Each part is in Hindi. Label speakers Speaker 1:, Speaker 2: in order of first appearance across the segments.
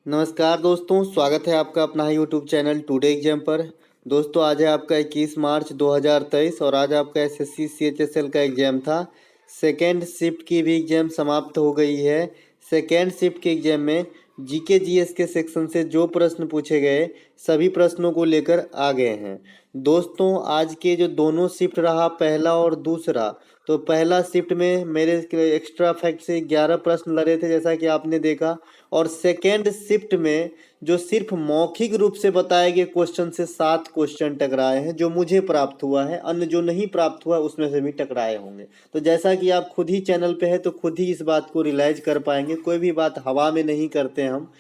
Speaker 1: नमस्कार दोस्तों, स्वागत है आपका अपना यूट्यूब चैनल टुडे एग्जाम पर। दोस्तों आज है आपका 21 मार्च 2023 और आज आपका एसएससी सीएचएसएल का एग्ज़ाम था। सेकेंड शिफ्ट की भी एग्ज़ाम समाप्त हो गई है। सेकेंड शिफ्ट के एग्ज़ाम में जीके जीएस के सेक्शन से जो प्रश्न पूछे गए सभी प्रश्नों को लेकर आ गए हैं। दोस्तों आज के जो दोनों शिफ्ट रहा, पहला और दूसरा, तो पहला शिफ्ट में मेरे एक्स्ट्रा फैक्ट से 11 प्रश्न लड़े थे जैसा कि आपने देखा, और सेकेंड शिफ्ट में जो सिर्फ मौखिक रूप से बताए गए क्वेश्चन से 7 क्वेश्चन टकराए हैं जो मुझे प्राप्त हुआ है। अन्य जो नहीं प्राप्त हुआ उसमें से भी टकराए होंगे। तो जैसा कि आप खुद ही चैनल पे है तो खुद ही इस बात को रियलाइज कर पाएंगे, कोई भी बात हवा में नहीं करते हम।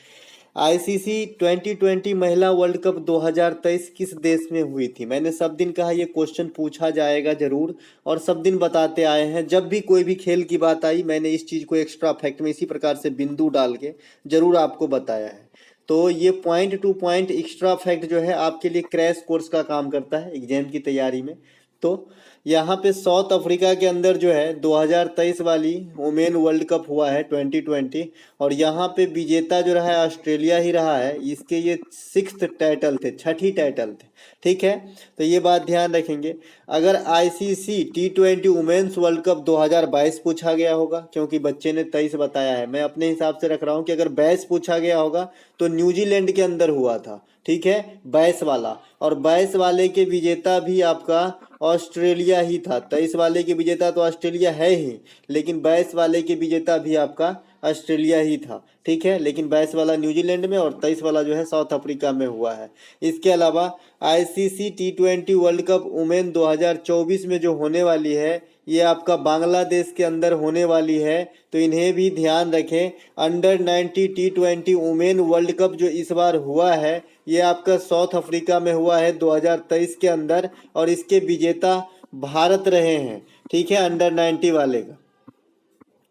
Speaker 1: आईसीसी 2020 महिला वर्ल्ड कप 2023 किस देश में हुई थी? मैंने सब दिन कहा ये क्वेश्चन पूछा जाएगा जरूर, और सब दिन बताते आए हैं। जब भी कोई भी खेल की बात आई मैंने इस चीज़ को एक्स्ट्रा फैक्ट में इसी प्रकार से बिंदु डाल के जरूर आपको बताया है। तो ये point two point extra fact जो है आपके लिए क्रैश कोर्स का काम करता है एग्जाम की तैयारी में। तो यहाँ पे साउथ अफ्रीका के अंदर जो है 2023 वाली वुमेन वर्ल्ड कप हुआ है 2020, और यहाँ पे विजेता जो रहा है ऑस्ट्रेलिया ही रहा है। इसके ये 6th टाइटल थे, 6ठी टाइटल थे। ठीक है, तो ये बात ध्यान रखेंगे। अगर ICC T20 women's world cup 2022 पूछा गया होगा, क्योंकि बच्चे ने 23 बताया है, मैं अपने हिसाब से रख रहा हूँ कि अगर 22 पूछा गया होगा तो न्यूजीलैंड के अंदर हुआ था। ठीक है, 22 वाला, और 22 वाले के विजेता भी आपका ऑस्ट्रेलिया ही था। 23 वाले के विजेता तो ऑस्ट्रेलिया है ही, लेकिन 22 वाले के विजेता भी आपका ऑस्ट्रेलिया ही था। ठीक है, लेकिन 22 वाला न्यूजीलैंड में और 23 वाला जो है साउथ अफ्रीका में हुआ है। इसके अलावा ICC T20 world cup women 2024 में जो होने वाली है ये आपका बांग्लादेश के अंदर होने वाली है, तो इन्हें भी ध्यान रखें। Under 90 T20 women world cup जो इस बार हुआ है ये आपका साउथ अफ्रीका में हुआ है 2023 के अंदर, और इसके विजेता भारत रहे हैं। ठीक है, अंडर 90 वाले का।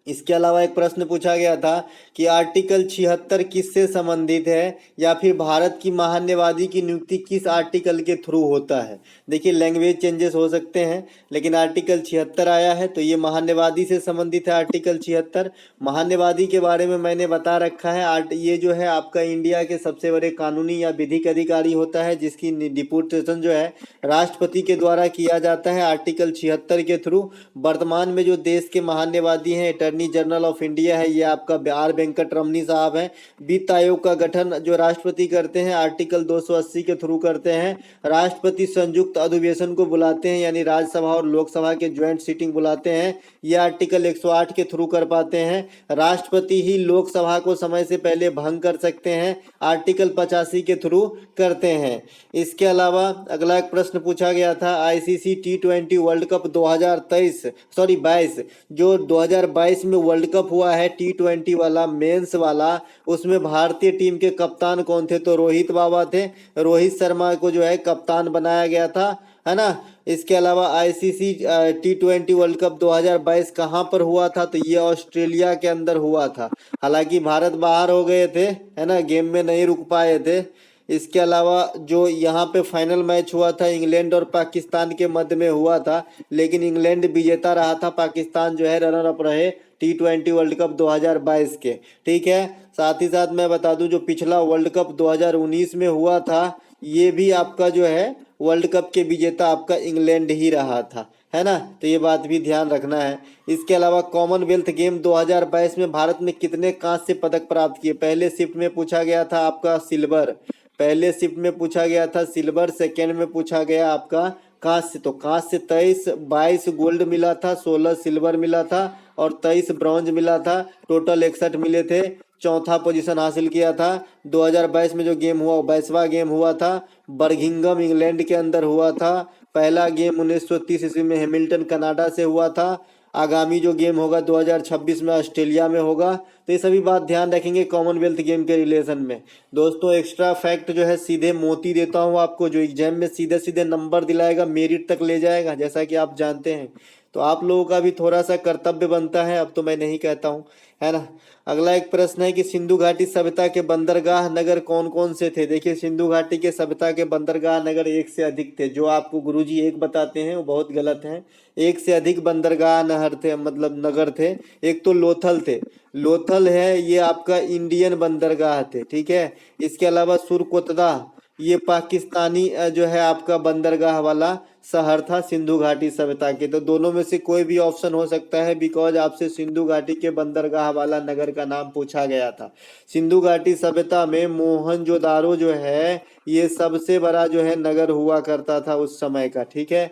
Speaker 1: इसके अलावा एक प्रश्न पूछा गया था कि आर्टिकल 76 किससे संबंधित है, या फिर भारत की महान्यवादी की नियुक्ति किस आर्टिकल के थ्रू होता है। देखिए लैंग्वेज चेंजेस हो सकते हैं, लेकिन आर्टिकल 76 आया है तो ये महान्यवादी से संबंधित है। आर्टिकल 76 महान्यवादी के बारे में मैंने बता रखा है। ये जो है आपका इंडिया के सबसे बड़े कानूनी या विधिक अधिकारी होता है, जिसकी डिप्यूटेशन जो है राष्ट्रपति के द्वारा किया जाता है आर्टिकल 76 के थ्रू। वर्तमान में जो देश के महान्यवादी हैं अटॉर्नी जनरल ऑफ इंडिया है, ये आपका आर वेंकट रमनी साहब हैं। वित्त आयोग का गठन जो राष्ट्रपति करते हैं आर्टिकल 280 के थ्रू करते हैं। राष्ट्रपति संयुक्त अधिवेशन को बुलाते हैं, यानी राज्यसभा और लोकसभा के ज्वाइंट सीटिंग बुलाते हैं, ये आर्टिकल 108 के थ्रू कर पाते हैं। राष्ट्रपति ही लोकसभा को समय से पहले भंग कर सकते हैं, आर्टिकल 85 के थ्रू करते हैं। इसके अलावा अगला एक प्रश्न पूछा गया था आईसीसी T20 वर्ल्ड कप 22 जो 2022 में वर्ल्ड कप हुआ है T20 वाला मेंस वाला, उसमें भारतीय टीम के कप्तान कौन थे? तो रोहित बाबा थे। रोहित शर्मा को जो है कप्तान बनाया गया था, है ना। इसके अलावा आईसीसी T20 वर्ल्ड कप 2022 कहाँ पर हुआ था? तो ये ऑस्ट्रेलिया के अंदर हुआ था। हालांकि भारत बाहर हो गए थे, है ना, गेम में नहीं रुक पाए थे। इसके अलावा जो यहाँ पे फाइनल मैच हुआ था इंग्लैंड और पाकिस्तान के मध्य में हुआ था, लेकिन इंग्लैंड विजेता रहा था, पाकिस्तान जो है रनर अप रहे T20 वर्ल्ड कप 2022 के। ठीक है, साथ ही साथ मैं बता दूं जो पिछला वर्ल्ड कप 2019 में हुआ था ये भी आपका जो है वर्ल्ड कप के विजेता आपका इंग्लैंड ही रहा था, है ना। तो ये बात भी ध्यान रखना है। इसके अलावा कॉमनवेल्थ गेम 2022 में भारत ने कितने कांस्य पदक प्राप्त किए? पहले शिफ्ट में पूछा गया था आपका सिल्वर, पहले शिफ्ट में पूछा गया था सिल्वर, सेकेंड में पूछा गया आपका कांस्य। तो कांस्य 23, 22 गोल्ड मिला था, 16 सिल्वर मिला था और 23 ब्रॉन्ज मिला था। टोटल 61 मिले थे, चौथा पोजीशन हासिल किया था। 2022 में जो गेम हुआ 22वां गेम हुआ था, बर्मिंघम इंग्लैंड के अंदर हुआ था। पहला गेम 1930 ईस्वी में हैमिल्टन कनाडा से हुआ था। आगामी जो गेम होगा 2026 में ऑस्ट्रेलिया में होगा। तो ये सभी बात ध्यान रखेंगे कॉमनवेल्थ गेम के रिलेशन में। दोस्तों एक्स्ट्रा फैक्ट जो है सीधे मोती देता हूँ आपको, जो एग्जाम में सीधे सीधे नंबर दिलाएगा, मेरिट तक ले जाएगा, जैसा कि आप जानते हैं। तो आप लोगों का भी थोड़ा सा कर्तव्य बनता है, अब तो मैं नहीं कहता हूँ, है ना। अगला एक प्रश्न है कि सिंधु घाटी सभ्यता के बंदरगाह नगर कौन कौन से थे। देखिए सिंधु घाटी के सभ्यता के बंदरगाह नगर एक से अधिक थे। जो आपको गुरुजी एक बताते हैं वो बहुत गलत है। एक से अधिक बंदरगाह नहर थे, मतलब नगर थे। एक तो लोथल थे, लोथल है ये आपका इंडियन बंदरगाह थे, ठीक है। इसके अलावा सुरकोतदा ये पाकिस्तानी जो है आपका बंदरगाह वाला शहर था सिंधु घाटी सभ्यता के। तो दोनों में से कोई भी ऑप्शन हो सकता है, बिकॉज आपसे सिंधु घाटी के बंदरगाह वाला नगर का नाम पूछा गया था। सिंधु घाटी सभ्यता में मोहनजोदारो जो है ये सबसे बड़ा जो है नगर हुआ करता था उस समय का, ठीक है।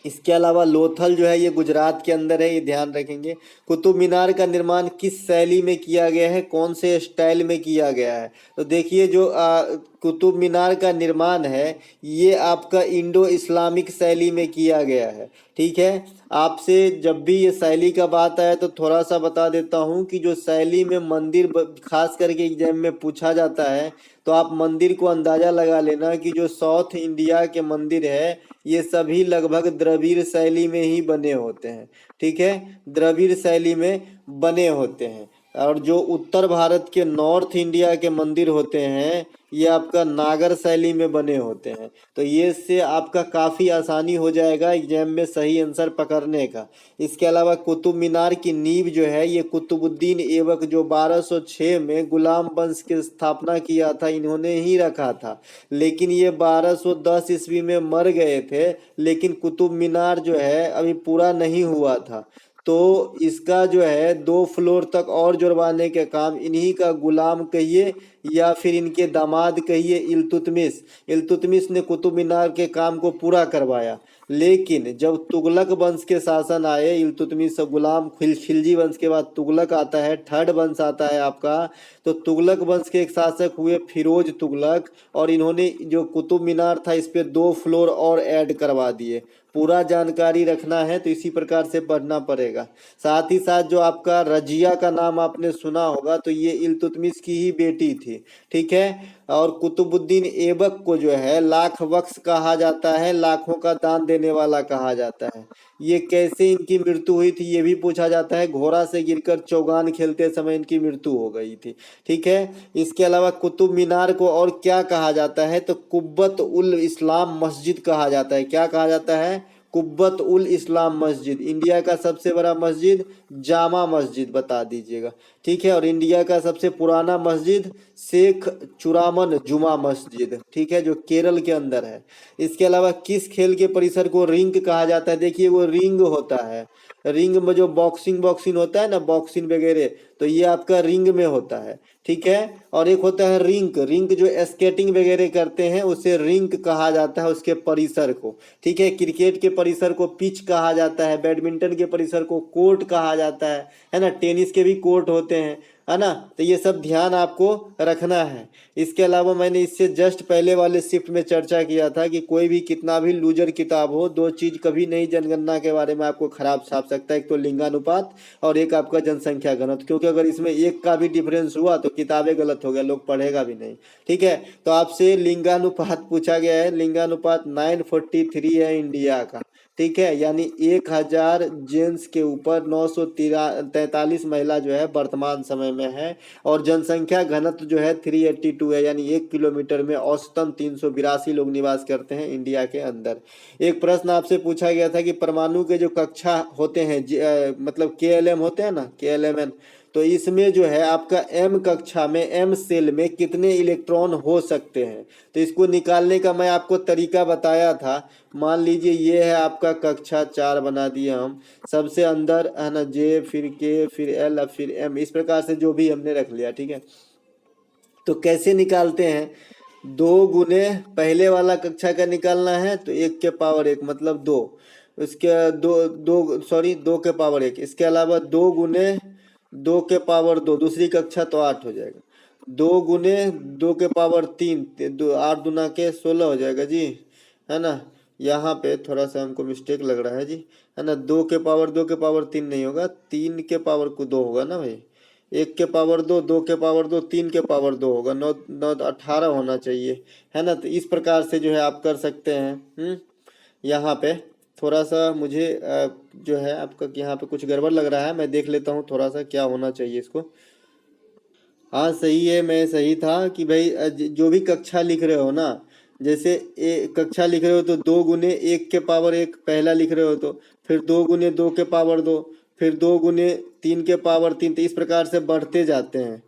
Speaker 1: इसके अलावा लोथल जो है ये गुजरात के अंदर है, ये ध्यान रखेंगे। कुतुब मीनार का निर्माण किस शैली में किया गया है, कौन से स्टाइल में किया गया है। तो देखिए जो कुतुब मीनार का निर्माण है ये आपका इंडो इस्लामिक शैली में किया गया है, ठीक है। आपसे जब भी ये शैली का बात आया तो थोड़ा सा बता देता हूँ कि जो शैली में मंदिर खास करके एग्जाम में पूछा जाता है तो आप मंदिर को अंदाजा लगा लेना कि जो साउथ इंडिया के मंदिर है ये सभी लगभग द्रविड़ शैली में ही बने होते हैं, ठीक है। द्रविड़ शैली में बने होते हैं। और जो उत्तर भारत के नॉर्थ इंडिया के मंदिर होते हैं ये आपका नागर शैली में बने होते हैं। तो ये से आपका काफ़ी आसानी हो जाएगा एग्जाम में सही आंसर पकड़ने का। इसके अलावा कुतुब मीनार की नींव जो है ये कुतुबुद्दीन ऐबक जो 1206 में गुलाम वंश की स्थापना किया था इन्होंने ही रखा था। लेकिन ये 1210 ईस्वी में मर गए थे, लेकिन कुतुब मीनार जो है अभी पूरा नहीं हुआ था। तो इसका जो है 2 फ्लोर तक और जुड़वाने के काम इन्हीं का गुलाम कहिए या फिर इनके दामाद कहिए इल्तुतमिश ने कुतुब मीनार के काम को पूरा करवाया। लेकिन जब तुगलक वंश के शासन आए, इल्तुतमिश गुलाम खिलजी वंश के बाद तुगलक आता है, थर्ड वंश आता है आपका। तो तुगलक वंश के एक शासक हुए फिरोज तुगलक, और इन्होंने जो कुतुब मीनार था इस पे 2 फ्लोर और ऐड करवा दिए। पूरा जानकारी रखना है तो इसी प्रकार से पढ़ना पड़ेगा। साथ ही साथ जो आपका रजिया का नाम आपने सुना होगा तो ये इल्तुतमिश की ही बेटी थी, ठीक है। और कुतुबुद्दीन ऐबक को जो है लाख बख्श कहा जाता है, लाखों का दान देने वाला कहा जाता है। ये कैसे इनकी मृत्यु हुई थी ये भी पूछा जाता है। घोड़ा से गिरकर चौगान खेलते समय इनकी मृत्यु हो गई थी, ठीक है। इसके अलावा कुतुब मीनार को और क्या कहा जाता है तो कुब्बत उल इस्लाम मस्जिद कहा जाता है। क्या कहा जाता है? कुब्बत उल इस्लाम मस्जिद। इंडिया का सबसे बड़ा मस्जिद जामा मस्जिद बता दीजिएगा, ठीक है। और इंडिया का सबसे पुराना मस्जिद शेख चुरामन जुमा मस्जिद, ठीक है, जो केरल के अंदर है। इसके अलावा किस खेल के परिसर को रिंग कहा जाता है? देखिए वो रिंग होता है, रिंग में जो बॉक्सिंग होता है ना, बॉक्सिंग वगैरह, तो ये आपका रिंग में होता है, ठीक है। और एक होता है रिंग जो स्केटिंग वगैरह करते हैं उसे रिंग कहा जाता है उसके परिसर को, ठीक है। क्रिकेट के परिसर को पिच कहा जाता है, बैडमिंटन के परिसर को कोर्ट कहा जाता है ना। टेनिस के भी कोर्ट होते हैं, है ना। तो ये सब ध्यान आपको रखना है। इसके अलावा मैंने इससे जस्ट पहले वाले शिफ्ट में चर्चा किया था कि कोई भी कितना भी लूजर किताब हो, 2 चीज कभी नहीं जनगणना के बारे में आपको खराब छाप सकता है। एक तो लिंगानुपात और एक आपका जनसंख्या घनत्व, क्योंकि अगर इसमें एक का भी डिफरेंस हुआ तो किताबें गलत हो गया, लोग पढ़ेगा भी नहीं, ठीक है। तो आपसे लिंगानुपात पूछा गया है। लिंगानुपात 943 है इंडिया का, ठीक है। यानी 1000 जेंट्स के ऊपर 943 महिला जो है वर्तमान समय में है। और जनसंख्या घनत्व जो है 382 है, यानी 1 किलोमीटर में औसतन 382 लोग निवास करते हैं इंडिया के अंदर। एक प्रश्न आपसे पूछा गया था कि परमाणु के जो कक्षा होते हैं मतलब KLM होते हैं ना, KLMN, तो इसमें जो है आपका M कक्षा में, M सेल में कितने इलेक्ट्रॉन हो सकते हैं। तो इसको निकालने का मैं आपको तरीका बताया था। मान लीजिए ये है आपका कक्षा 4 बना दिए हम, सबसे अंदर है ना J, फिर K, फिर L, फिर M, इस प्रकार से जो भी हमने रख लिया, ठीक है। तो कैसे निकालते हैं? 2 गुने पहले वाला कक्षा का निकालना है तो 1 के पावर 1 मतलब 2, उसके 2 के पावर 1। इसके अलावा 2 गुने 2 के पावर 2 दूसरी कक्षा तो 8 हो जाएगा। 2 गुने 2 के पावर 3 8 दूना के 16 हो जाएगा जी, है ना। यहाँ पे थोड़ा सा हमको मिस्टेक लग रहा है जी, है ना। 2 के पावर 3 नहीं होगा, 3 के पावर को 2 होगा ना भाई। 1 के पावर 2, 2 के पावर 2, 3 के पावर 2 होगा, 9 9 18 होना चाहिए, है ना। तो इस प्रकार से जो है आप कर सकते हैं यहाँ पे। थोड़ा सा मुझे जो है आपका यहाँ पे कुछ गड़बड़ लग रहा है, मैं देख लेता हूँ थोड़ा सा क्या होना चाहिए इसको। हाँ सही है, मैं सही था कि भाई जो भी कक्षा लिख रहे हो ना, जैसे कक्षा लिख रहे हो तो 2 गुने 1 के पावर 1 पहला लिख रहे हो, तो फिर 2 गुने 2 के पावर 2, फिर 2 गुने 3 के पावर 3, तो इस प्रकार से बढ़ते जाते हैं।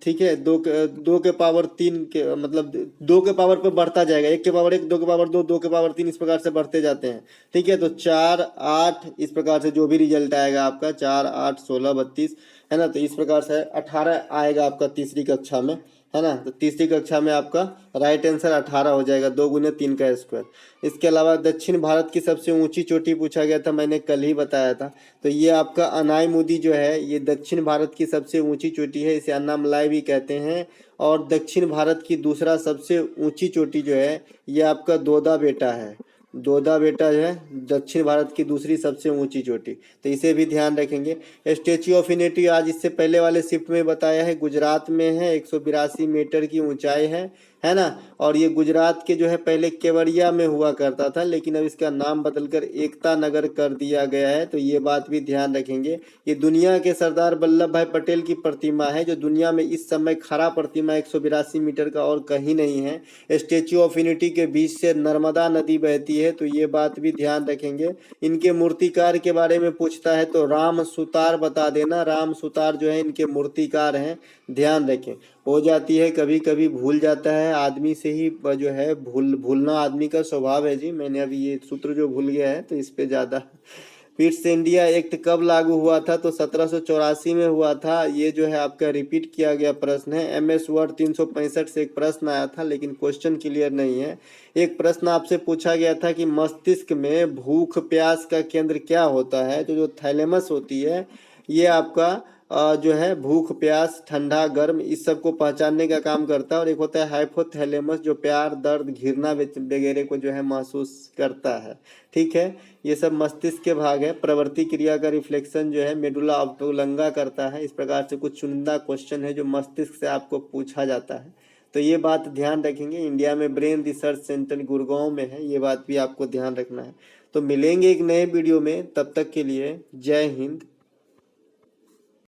Speaker 1: ठीक है, 2 के पावर 3 के मतलब 2 के पावर पे बढ़ता जाएगा, 1 के पावर 1, 2 के पावर 2, 2 के पावर 3, इस प्रकार से बढ़ते जाते हैं। ठीक है, तो 4 8 इस प्रकार से जो भी रिजल्ट आएगा आपका 4 8 16 32 है ना, तो इस प्रकार से 18 आएगा आपका तीसरी कक्षा में, है ना। तो तीसरी कक्षा में आपका राइट आंसर 18 हो जाएगा, 2 गुने 3 का स्क्वायर। इसके अलावा दक्षिण भारत की सबसे ऊंची चोटी पूछा गया था, मैंने कल ही बताया था। तो ये आपका अनाईमुदी जो है ये दक्षिण भारत की सबसे ऊंची चोटी है, इसे अन्नामलाई भी कहते हैं। और दक्षिण भारत की दूसरा सबसे ऊंची चोटी जो है ये आपका दोदा बेटा है। दोदा बेटा जो है दक्षिण भारत की दूसरी सबसे ऊंची चोटी, तो इसे भी ध्यान रखेंगे। स्टेच्यू ऑफ यूनिटी आज इससे पहले वाले शिफ्ट में बताया है, गुजरात में है, 182 मीटर की ऊंचाई है ना। और ये गुजरात के जो है पहले केवड़िया में हुआ करता था, लेकिन अब इसका नाम बदलकर एकता नगर कर दिया गया है, तो ये बात भी ध्यान रखेंगे। ये दुनिया के सरदार वल्लभ भाई पटेल की प्रतिमा है, जो दुनिया में इस समय खड़ा प्रतिमा 182 मीटर का और कहीं नहीं है। स्टेच्यू ऑफ यूनिटी के बीच से नर्मदा नदी बहती है, तो ये बात भी ध्यान रखेंगे। इनके मूर्तिकार के बारे में पूछता है तो राम सुतार बता देना, राम सुतार जो है इनके मूर्तिकार हैं, ध्यान रखें। हो जाती है कभी कभी भूल जाता है आदमी से ही, जो है भूलना आदमी का स्वभाव है जी। मैंने अभी ये सूत्र जो भूल गया है तो इस पे ज़्यादा। पिट्स इंडिया एक्ट कब लागू हुआ था, तो 1784 में हुआ था। ये जो है आपका रिपीट किया गया प्रश्न है, MS वर्ड 365 से एक प्रश्न आया था, लेकिन क्वेश्चन क्लियर नहीं है। एक प्रश्न आपसे पूछा गया था कि मस्तिष्क में भूख प्यास का केंद्र क्या होता है, तो जो थैलेमस होती है ये आपका जो है भूख प्यास ठंडा गर्म इस सब को पहचानने का काम करता है। और एक होता है हाइपोथैलेमस जो प्यार दर्द घृणा वगैरह को जो है महसूस करता है। ठीक है, ये सब मस्तिष्क के भाग है। प्रवृत्ति क्रिया का रिफ्लेक्शन जो है मेडुला ऑब्टुलंगा करता है। इस प्रकार से कुछ चुनिंदा क्वेश्चन है जो मस्तिष्क से आपको पूछा जाता है, तो ये बात ध्यान रखेंगे। इंडिया में ब्रेन रिसर्च सेंटर गुड़गांव में है, ये बात भी आपको ध्यान रखना है। तो मिलेंगे एक नए वीडियो में, तब तक के लिए जय हिंद।